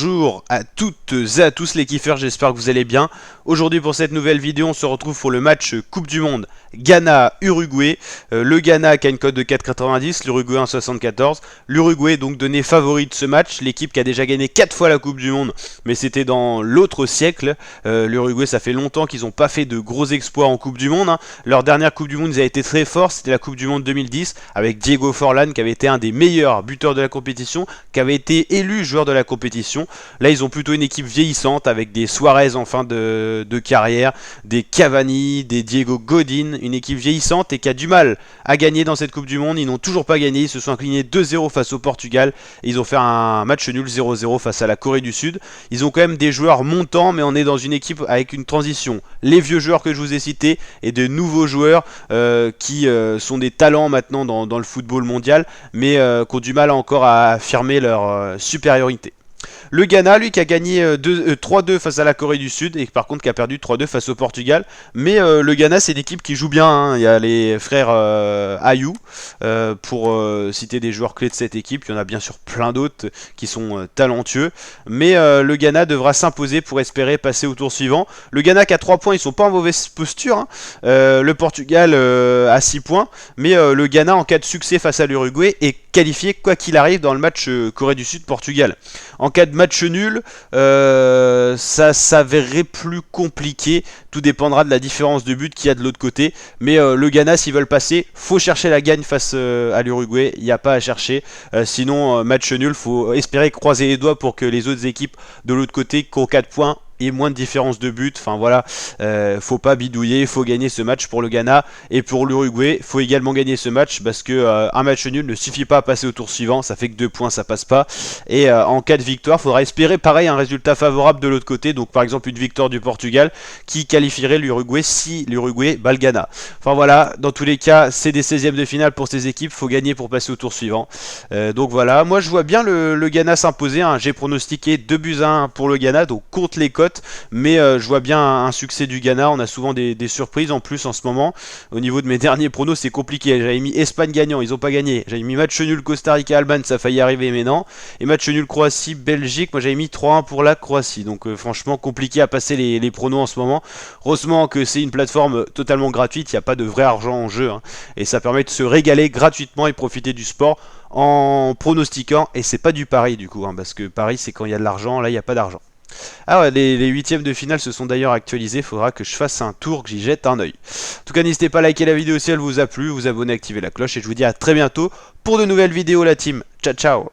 Bonjour à toutes et à tous les kiffeurs, j'espère que vous allez bien. Aujourd'hui pour cette nouvelle vidéo, on se retrouve pour le match Coupe du Monde Ghana-Uruguay. Le Ghana qui a une cote de 4,90, l'Uruguay 1,74. L'Uruguay donc donné favori de ce match, l'équipe qui a déjà gagné 4 fois la Coupe du Monde, mais c'était dans l'autre siècle. L'Uruguay, ça fait longtemps qu'ils n'ont pas fait de gros exploits en Coupe du Monde. Leur dernière Coupe du Monde, ils avaient été très forts, c'était la Coupe du Monde 2010 avec Diego Forlán qui avait été un des meilleurs buteurs de la compétition, qui avait été élu joueur de la compétition. Là, ils ont plutôt une équipe vieillissante avec des Suarez en fin de carrière, des Cavani, des Diego Godin, une équipe vieillissante et qui a du mal à gagner dans cette Coupe du Monde. Ils n'ont toujours pas gagné, ils se sont inclinés 2-0 face au Portugal et ils ont fait un match nul 0-0 face à la Corée du Sud. Ils ont quand même des joueurs montants, mais on est dans une équipe avec une transition. Les vieux joueurs que je vous ai cités et de nouveaux joueurs qui sont des talents maintenant dans le football mondial, mais qui ont du mal encore à affirmer leur supériorité. Le Ghana, lui, qui a gagné 3-2 face à la Corée du Sud et par contre qui a perdu 3-2 face au Portugal. Mais le Ghana, c'est une équipe qui joue bien, hein. Il y a les frères Ayou, pour citer des joueurs clés de cette équipe. Il y en a bien sûr plein d'autres qui sont talentueux. Mais le Ghana devra s'imposer pour espérer passer au tour suivant. Le Ghana qui a 3 points, ils sont pas en mauvaise posture, hein. Le Portugal a 6 points. Mais le Ghana, en cas de succès face à l'Uruguay, est qualifié quoi qu'il arrive dans le match Corée du Sud-Portugal. En cas de match nul, ça s'avérerait plus compliqué. Tout dépendra de la différence de but qu'il y a de l'autre côté. Mais le Ghana, s'ils veulent passer, faut chercher la gagne face à l'Uruguay. Il n'y a pas à chercher. Sinon, match nul, faut espérer croiser les doigts pour que les autres équipes de l'autre côté, qui ont 4 points, et moins de différence de but. Enfin voilà, faut pas bidouiller, faut gagner ce match pour le Ghana. Et pour l'Uruguay, faut également gagner ce match parce que un match nul ne suffit pas à passer au tour suivant. Ça fait que 2 points, ça passe pas. Et en cas de victoire, faudra espérer pareil un résultat favorable de l'autre côté. Donc par exemple une victoire du Portugal qui qualifierait l'Uruguay si l'Uruguay bat le Ghana. Enfin voilà, dans tous les cas, c'est des 16e de finale pour ces équipes. Faut gagner pour passer au tour suivant. Donc voilà, moi je vois bien le Ghana s'imposer, hein. J'ai pronostiqué 2-1 pour le Ghana, donc contre les cotes. Mais je vois bien un succès du Ghana. On a souvent des surprises en plus en ce moment. Au niveau de mes derniers pronos, c'est compliqué. J'avais mis Espagne gagnant, ils n'ont pas gagné. J'avais mis match nul Costa Rica-Alban, ça a failli arriver, mais non. Et match nul Croatie-Belgique, moi j'avais mis 3-1 pour la Croatie. Donc franchement, compliqué à passer les pronos en ce moment. Heureusement que c'est une plateforme totalement gratuite, il n'y a pas de vrai argent en jeu, hein. Et ça permet de se régaler gratuitement et profiter du sport en pronostiquant. Et c'est pas du pari du coup, hein, parce que pari c'est quand il y a de l'argent, là il n'y a pas d'argent. Ah ouais, les huitièmes de finale se sont d'ailleurs actualisés, il faudra que je fasse un tour, que j'y jette un oeil. En tout cas, n'hésitez pas à liker la vidéo si elle vous a plu, vous abonner, activer la cloche, et je vous dis à très bientôt pour de nouvelles vidéos la team. Ciao ciao.